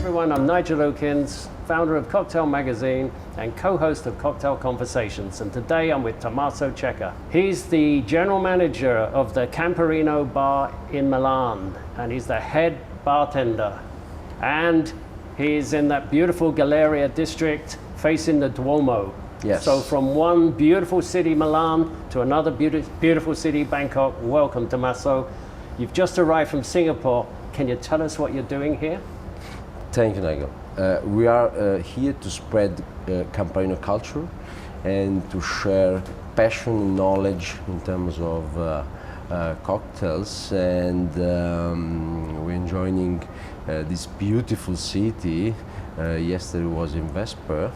everyone, I'm Nigel Oakins, founder of Koktail Magazine and co-host of Koktail Conversations, and today I'm with Tommaso Cecca. He's the general manager of the Camparino bar in Milan, and he's the head bartender, and he's in that beautiful Galleria district facing the Duomo. Yes. So from one beautiful city, Milan, to another beautiful city, Bangkok. Welcome, Tomaso. You've just arrived from Singapore. Can you tell us what you're doing here? Thank you, Nigel. We are here to spread Camparino culture and to share passion and knowledge in terms of cocktails, and we're enjoying this beautiful city. Yesterday was in Vesper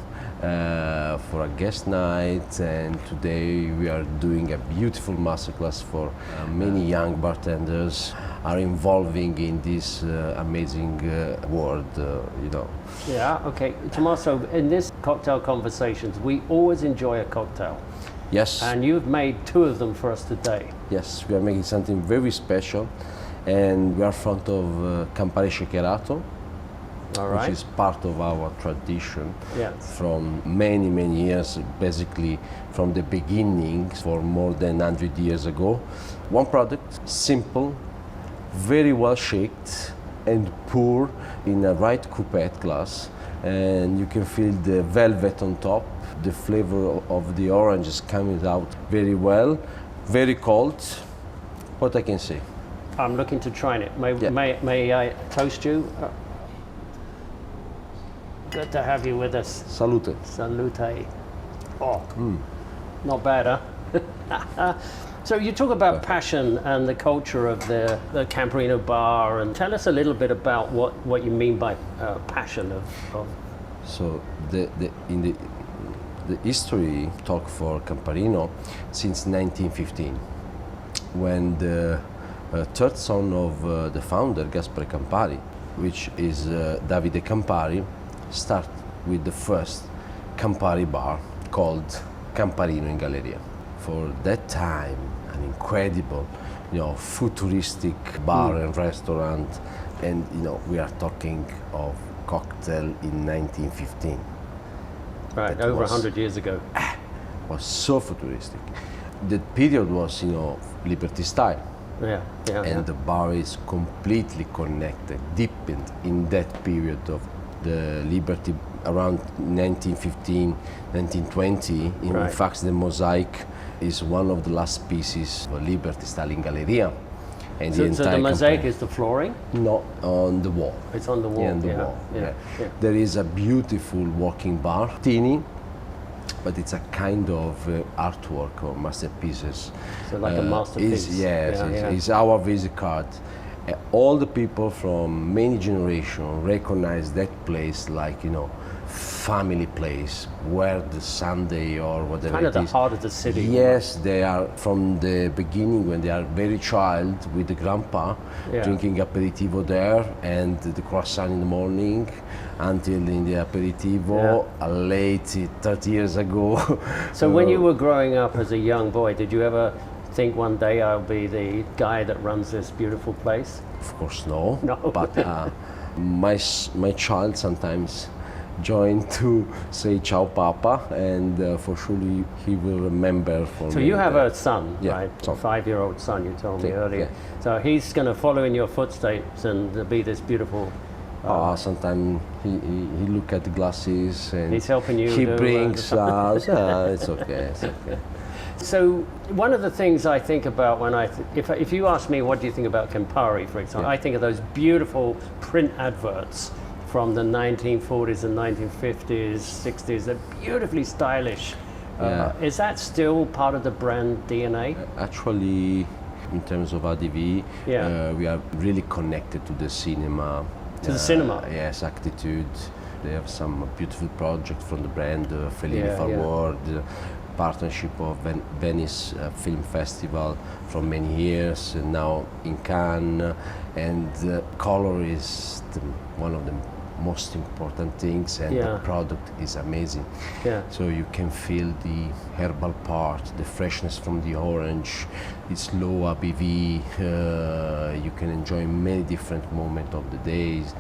for a guest night, and today we are doing a beautiful masterclass for many young bartenders are involving in this amazing world, Yeah, okay. Tommaso, in this Koktail Conversations, we always enjoy a cocktail. Yes. And you've made two of them for us today. Yes, we are making something very special, and we are in front of Campari shakerato, All right. which is part of our tradition Yes. from many, many years, basically from the beginning, for more than 100 years ago. One product, simple, very well shaked and poured in a right coupette glass, and you can feel the velvet on top. The flavor of the orange is coming out very well, very cold. What I can say? I'm looking to try it. Yeah. May I toast you? Good to have you with us. Salute. Salute. Oh, not bad, huh? So you talk about passion and the culture of the Camparino bar, and tell us a little bit about what you mean by passion of. So the history talk for Camparino since 1915, when the third son of the founder, Gaspare Campari, which is Davide Campari, start with the first Campari bar called Camparino in Galleria. For that time, an incredible, futuristic bar and restaurant, and we are talking of cocktail in 1915. Right, That over was 100 years ago. Was so futuristic. The period was, Liberty style. Yeah. And the bar is completely connected, deepened in that period of the Liberty around 1915, 1920. In Right. fact, the mosaic is one of the last pieces of Liberty style in Galleria. And So the mosaic Campari- is the flooring? No, on the wall. It's on the wall. Yeah, on the yeah, wall. Yeah. There is a beautiful walking bar, teeny, but it's a kind of artwork or masterpieces. So like a masterpiece. It's our visit card. All the people from many generations recognize that place like, family place, where the Sunday or whatever Kind of it the is. heart of the city. Yes, they are from the beginning when they are very child with the grandpa, Yeah. drinking aperitivo there and the croissant in the morning until in the aperitivo late 30 years ago. So when you were growing up as a young boy, did you ever think one day I'll be the guy that runs this beautiful place? Of course no, No. but my child sometimes joined to say ciao papa, and for sure he will remember from So you have a son, Yeah, right? son. A 5-year-old son, you told me Yeah, earlier. yeah. So he's going to follow in your footsteps and be this beautiful. Sometimes he look at the glasses and He's helping you he do, brings us. It's okay. It's okay. So one of the things I think about when if you ask me what do you think about Campari, for example, I think of those beautiful print adverts from the 1940s and 1950s, 60s. They're beautifully stylish. Is that still part of the brand DNA? Actually, in terms of ADV, Yeah. we are really connected to the cinema. To the cinema? Yes, Attitude. They have some beautiful projects from the brand, Fellini Yeah, Award, partnership of Venice Film Festival for many years, and now in Cannes. And color is one of the most important things, and the product is amazing. Yeah. So you can feel the herbal part, the freshness from the orange, it's low ABV, you can enjoy many different moments of the days.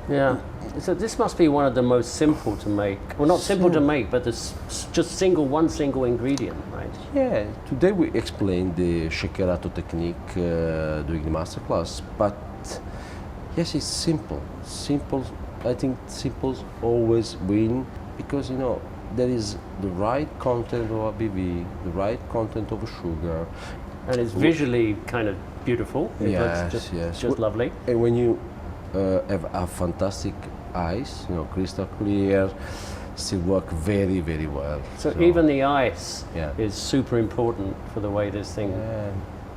Yeah. So this must be one of the most simple to make. Well, not simple to make, but just one single ingredient, right? Yeah, today we explained the shakerato technique during the masterclass, but yes, it's simple. Simple, I think simples always win because, you know, there is the right content of ABV, the right content of sugar. And it's visually kind of beautiful. It looks just lovely. And when you have a fantastic ice, you know, crystal clear, still work very, very well. So even the ice is super important for the way this thing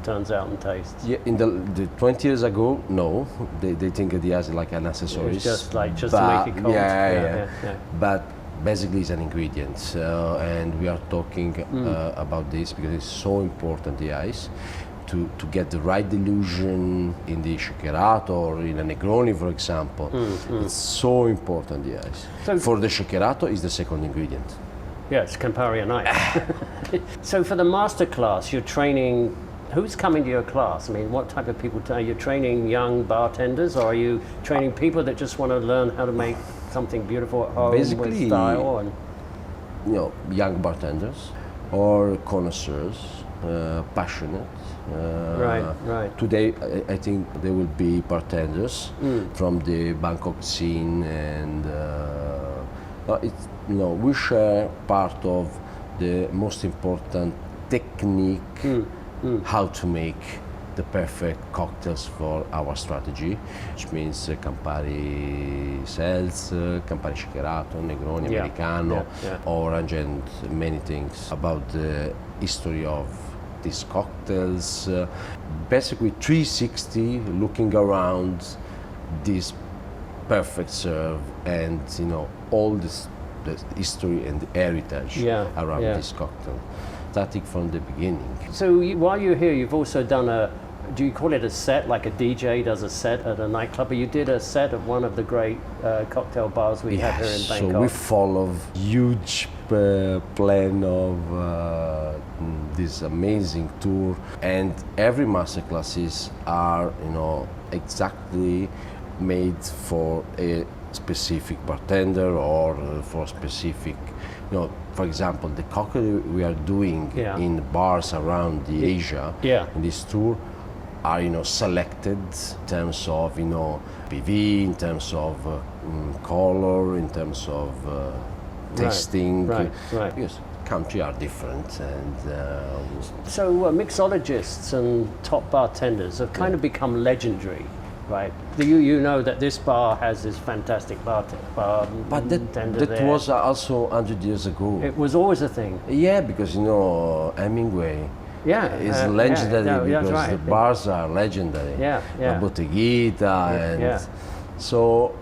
turns out and tastes. Yeah, in the 20 years ago, no, they think of the ice like an accessory. It's just to make it cold. Yeah. But basically it's an ingredient, and we are talking about this because it's so important, the ice, to get the right dilution in the shakerato or in a Negroni, for example. It's so important, the ice. So for the shakerato, is the second ingredient. Yeah, it's Campari and ice. So for the master class, you're training. Who's coming to your class? I mean, what type of people are you training? Young bartenders, or are you training people that just want to learn how to make something beautiful at home with style? And you know, young bartenders or connoisseurs, passionate. Right. Today, I think there will be bartenders from the Bangkok scene, and it's, you know, we share part of the most important technique. How to make the perfect cocktails for our strategy, which means Campari Seltz, Campari Shakerato, Negroni, Americano, Orange, and many things about the history of these cocktails. Basically 360, looking around this perfect serve, and, you know, all this the history and the heritage around this cocktail, starting from the beginning. So while you're here, you've also done do you call it a set, like a DJ does a set at a nightclub? Or you did a set at one of the great cocktail bars we have here in Bangkok. So we follow huge plan of this amazing tour, and every masterclasses are, you know, exactly made for a specific bartender or for a specific, you know, for example, the cocktail we are doing in bars around the Asia in this tour are, you know, selected in terms of, you know, PV, in terms of color, in terms of tasting. Right. Because countries are different, and so mixologists and top bartenders have kind of become legendary. Right. You know that this bar has this fantastic but that was also 100 years ago. It was always a thing. Yeah, because, you know, Hemingway is legendary because the bars are legendary. La Botteguita, and so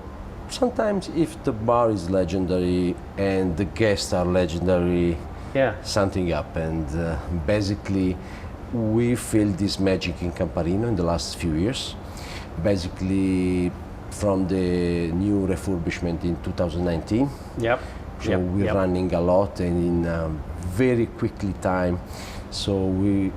sometimes if the bar is legendary and the guests are legendary, something happened. Basically, we feel this magic in Camparino in the last few years. Basically, from the new refurbishment in 2019. So we're running a lot, and in very quickly time. So we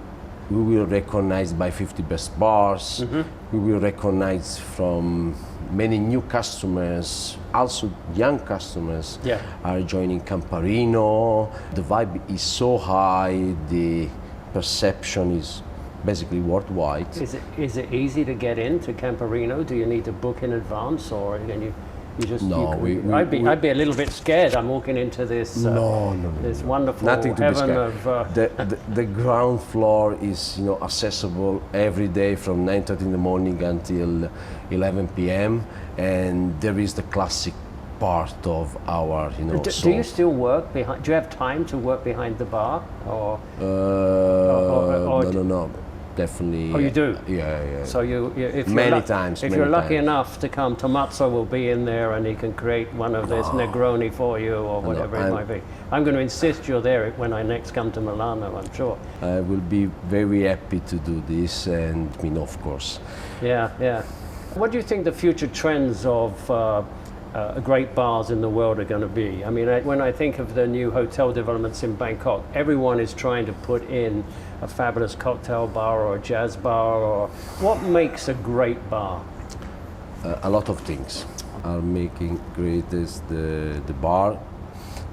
will recognize by 50 best bars. We will recognize from many new customers, also young customers are joining Camparino. The vibe is so high, the perception is basically worldwide. Is it easy to get into Camparino? Do you need to book in advance, or can you just? No, I'd be a little bit scared. I'm walking into this this wonderful nothing to heaven be scared. of. The ground floor is, you know, accessible every day from 9:30 in the morning until 11 p.m. and there is the classic part of our, you know. Do you still work behind? Do you have time to work behind the bar, or? No. Definitely. Oh, you do? Yeah. So if you're lucky enough to come, Tomaso will be in there and he can create one of this Negroni for you or whatever it might be. I'm going to insist you're there when I next come to Milano, I'm sure. I will be very happy to do this, and I mean, of course. Yeah. What do you think the future trends of great bars in the world are going to be? I mean, when I think of the new hotel developments in Bangkok, everyone is trying to put in a fabulous cocktail bar or a jazz bar, or what makes a great bar? A lot of things. are making great as the bar.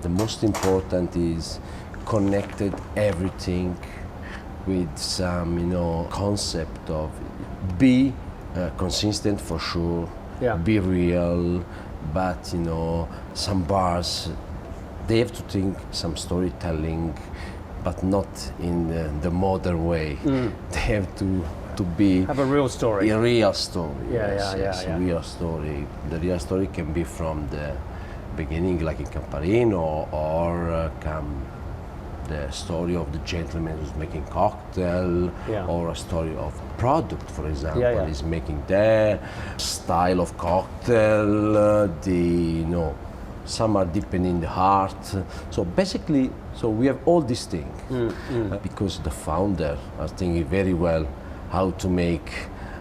The most important is connected everything with some, concept of be consistent for sure, Yeah. be real, but some bars, they have to think some storytelling, but not in the modern way. They have to be Have a real story. a real story. Yeah, A real story. The real story can be from the beginning, like in Camparino, or the story of the gentleman who's making cocktail, Yeah. or a story of product, for example, Yeah. is making their style of cocktail, some are deepened in the heart. So basically, we have all these things because the founder are thinking very well how to make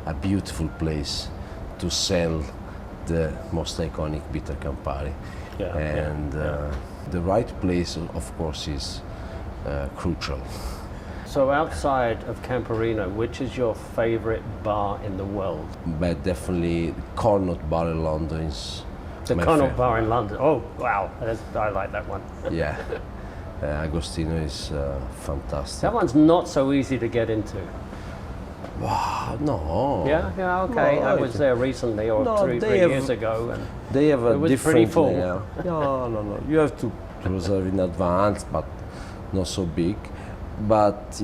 a beautiful place to sell the most iconic bitter Campari. And the right place, of course, is crucial. So outside of Camparino, which is your favorite bar in the world? But definitely Connaught Bar in London is The my Connaught favorite. Bar in London. Oh, wow. I like that one. Yeah, Agostino is fantastic. That one's not so easy to get into. No. Yeah, okay. No, I was there recently, or No, three they have- years ago. And They have a It was different pretty full. layout. No. You have to reserve in advance, but not so big. But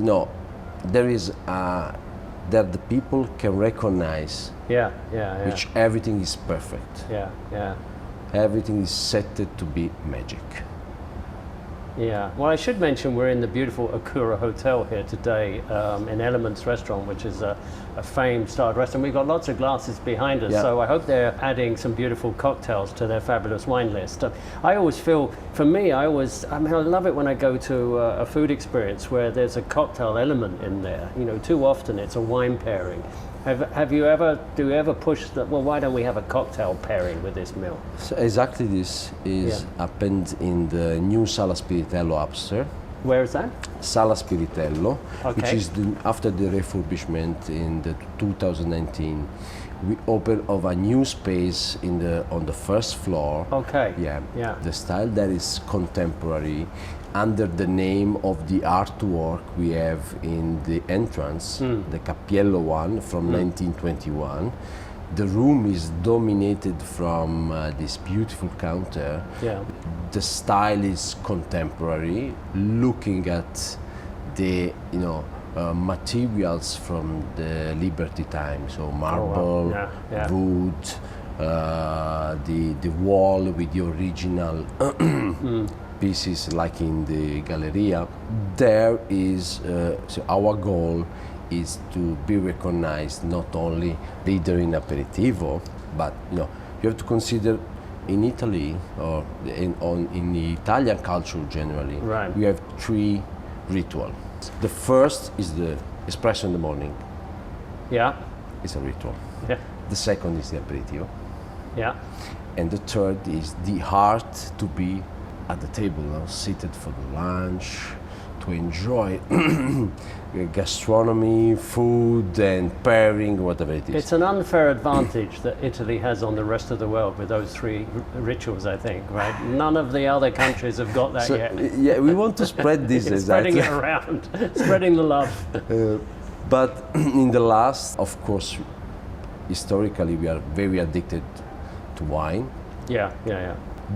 there is that the people can recognize yeah. which everything is perfect. Yeah. Everything is set to be magic. Yeah. Well, I should mention we're in the beautiful Akura Hotel here today in Elements Restaurant, which is a famed starred restaurant. We've got lots of glasses behind us, Yeah. so I hope they're adding some beautiful cocktails to their fabulous wine list. I always feel, for me, I love it when I go to a food experience where there's a cocktail element in there. Too often it's a wine pairing. Do you ever push that? Well, why don't we have a cocktail pairing with this meal? So exactly this is happened in the new Sala Spiritello upstairs. Where is that? Sala Spiritello, which Okay. is after the refurbishment in the 2019. We opened of a new space on the first floor. Okay. Yeah. Yeah. The style that is contemporary, under the name of the artwork we have in the entrance, the Cappiello one from 1921. The room is dominated from this beautiful counter. Yeah. The style is contemporary, looking at the materials from the Liberty time, so marble, Yeah. wood, the wall with the original pieces like in the Galleria. There is so our goal is to be recognized not only leader in aperitivo, but you have to consider in Italy or in the Italian culture generally. Right. We have three rituals. The first is the espresso in the morning. Yeah. It's a ritual. Yeah. The second is the aperitivo. Yeah. And the third is the heart to be at the table, seated for the lunch, to enjoy gastronomy, food, and pairing, whatever it is. It's an unfair advantage that Italy has on the rest of the world with those three rituals, I think, right? None of the other countries have got that yet. Yeah, we want to spread this. Spreading it around, spreading the love. But in the last, of course, historically, we are very addicted to wine. Yeah.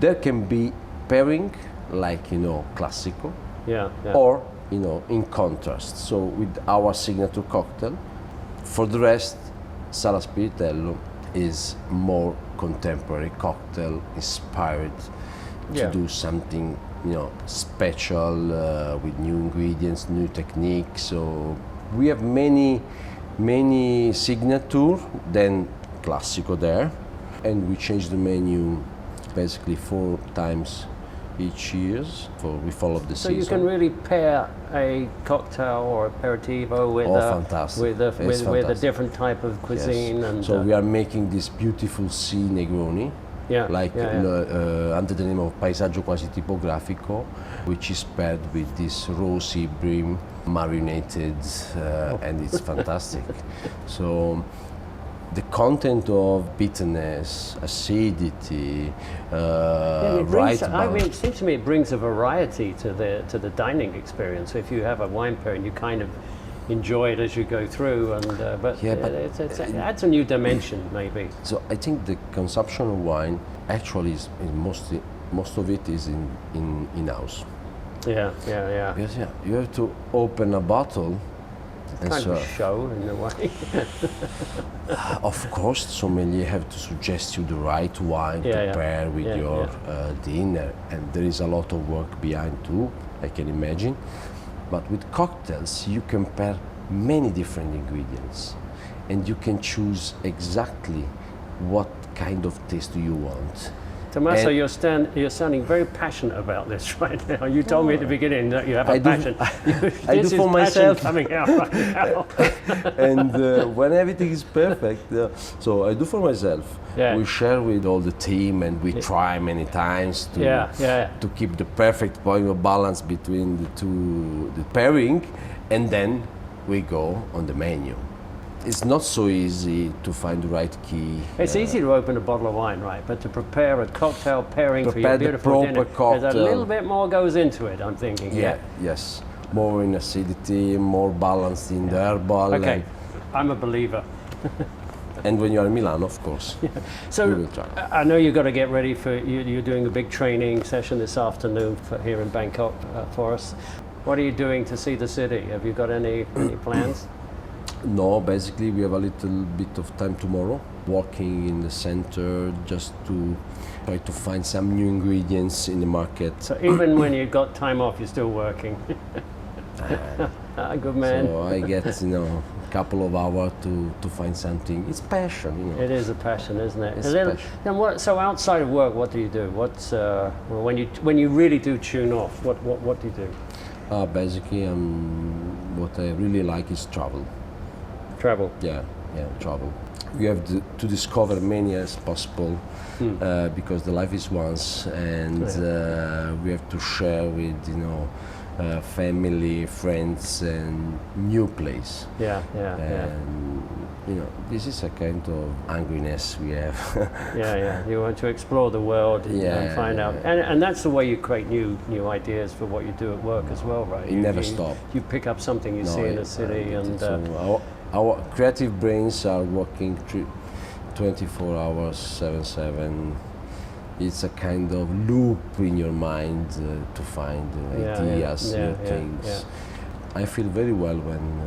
There can be pairing, like, classico, Yeah. or, in contrast. So with our signature cocktail, for the rest, Sala Spiritello is more contemporary cocktail inspired to do something, special with new ingredients, new techniques. So we have many signature, then classico there, and we change the menu basically 4 times each year. We follow the So season. you can really pair a cocktail or aperitivo with fantastic. with It's a fantastic. different type of cuisine. Yes. And So we are making this beautiful sea Negroni, under the name of Paesaggio Quasi Tipografico, which is paired with this raw sea bream marinated, and it's fantastic. So the content of bitterness, acidity, right balance. It seems to me it brings a variety to the dining experience. So if you have a wine pairing, you kind of enjoy it as you go through, it adds a new dimension, maybe. So I think the consumption of wine actually is most of it is in-house. Yeah. Because you have to open a bottle and kind serve. of a show in a way. Of course, sommelier have to suggest you the right wine to pair with your dinner, and there is a lot of work behind too, I can imagine. But with cocktails, you can pair many different ingredients, and you can choose exactly what kind of taste do you want. Tommaso, you're sounding very passionate about this right now. You told me at the beginning that you have a passion. I do for myself. Coming out right now. And when everything is perfect, so I do for myself. Yeah. We share with all the team, and we try many times to keep the perfect point of balance between the pairing, and then we go on the menu. It's not so easy to find the right key. It's easy to open a bottle of wine, right? But to prepare a cocktail pairing for your beautiful dinner, there's a little bit more goes into it, I'm thinking. Yes. More in acidity, more balanced in the herbal. Okay, I'm a believer. And when you're in Milan, of course. So we will try. I know you've got to get ready for, you're doing a big training session this afternoon here in Bangkok for us. What are you doing to see the city? Have you got any plans? No, basically we have a little bit of time tomorrow, walking in the center just to try to find some new ingredients in the market. So even when you've got time off, you're still working. Good man. So I get, a couple of hours to find something. It's passion, It is a passion, isn't it? It's passion. So outside of work, what do you do? What's when you really do tune off? What do you do? Basically, what I really like is travel. Travel. Yeah, travel. We have to discover many as possible because the life is once, and we have to share with family, friends, and new place. And this is a kind of hungriness we have. You want to explore the world and find out, and that's the way you create new ideas for what you do at work as well, right? You never stop. You pick up something you see in the city, and our creative brains are working 24 hours, 7/7. It's a kind of loop in your mind to find ideas, new things. I feel very well when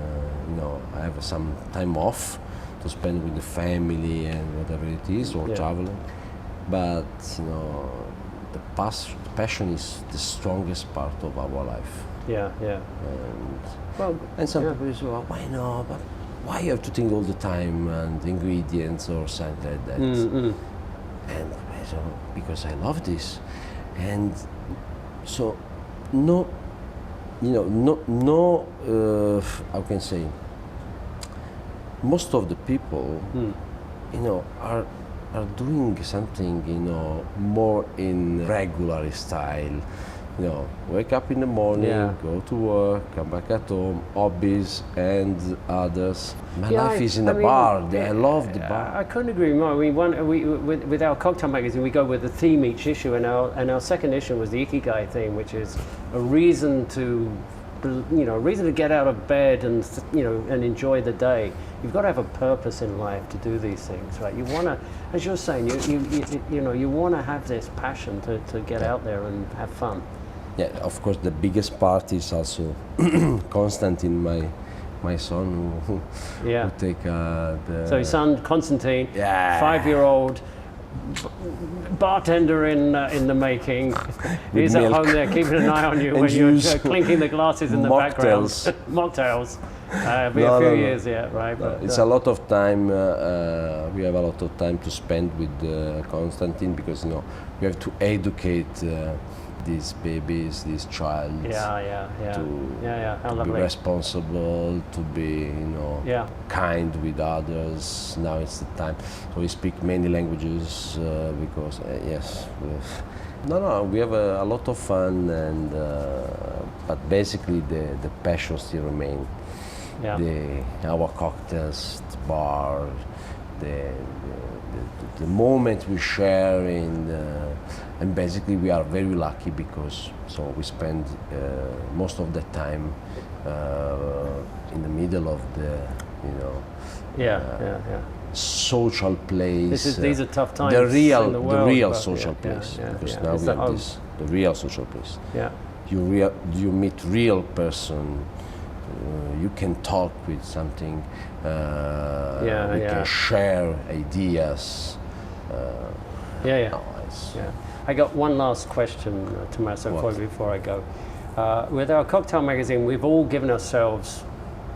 I have some time off to spend with the family and whatever it is, or traveling. But the passion is the strongest part of our life. And some people say, well, why not? But why you have to think all the time and ingredients or something like that? And so, because I love this, and so how can I say? Most of the people, are doing something, more in regular style. Wake up in the morning, go to work, come back at home, hobbies and others. My life is in a bar. I love the bar. I couldn't agree more. With our cocktail magazine, we go with a theme each issue, and our second issue was the Ikigai theme, which is a reason to get out of bed and and enjoy the day. You've got to have a purpose in life to do these things, right? You want to, as you're saying, you want to have this passion to get out there and have fun. Yeah, of course, the biggest part is also Constantine, my son, who take So his son, Constantine, 5-year-old, bartender in the making. He's at home there keeping an eye on you when you're clinking the glasses in the background. Mocktails. Be a few years yet, right? But, it's a lot of time. We have a lot of time to spend with Constantine because we have to educate these babies, this child. How to be lovely. responsible, to be kind with others. Now it's the time. So we speak many languages because we have a lot of fun, and but basically the passion still remains. Our cocktails, the bar, the moment we share, and basically we are very lucky because we spend most of the time in the middle of the social place. These are tough times. The real, in the world, real social place, because now it's we have the real social place. Yeah. You meet real person. You can talk with something. We can share ideas. I got one last question, Tommaso, before I go. With our cocktail magazine, we've all given ourselves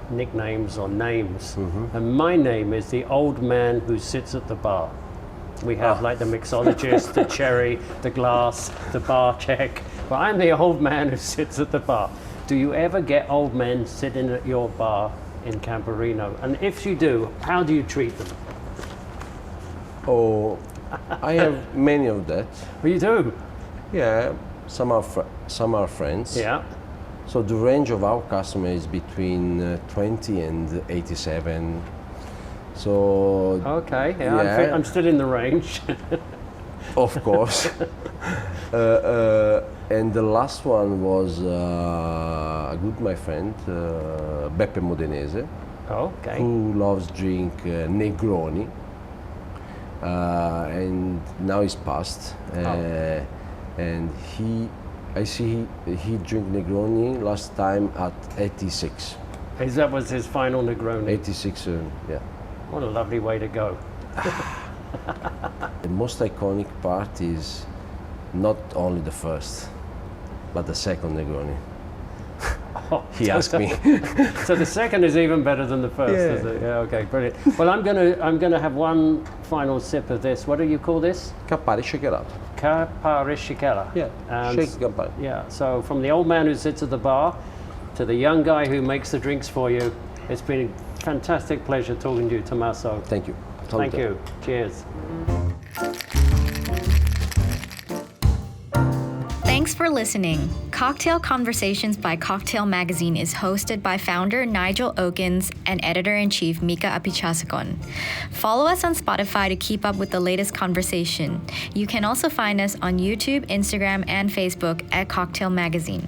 nicknames or names, and my name is the old man who sits at the bar. We have like the mixologist, the cherry, the glass, the bar check, but I'm the old man who sits at the bar. Do you ever get old men sitting at your bar in Camparino? And if you do, how do you treat them? Oh, I have many of that. Well, you do? Yeah, some are friends. Yeah. So the range of our customers is between 20 and 87. So okay, I'm still in the range. Of course. And the last one was my friend Beppe Modenese, who loves drink Negroni, and now he's passed. And I see he drank Negroni last time at 86. That was his final Negroni? 86, yeah. What a lovely way to go. The most iconic part is not only the first, but the second Negroni. He asked me. So the second is even better than the first, is it? Yeah, okay, brilliant. Well, I'm gonna have one final sip of this. What do you call this? Campari shakerato. Campari shakera. Yeah, shake Campari. Yeah, so from the old man who sits at the bar to the young guy who makes the drinks for you, it's been a fantastic pleasure talking to you, Tommaso. Thank you. Thank you. Cheers. Thanks for listening. Cocktail Conversations by Cocktail Magazine is hosted by founder Nigel Oakins and editor-in-chief Mika Apichasakon. Follow us on Spotify to keep up with the latest conversation. You can also find us on YouTube, Instagram, and Facebook at Cocktail Magazine.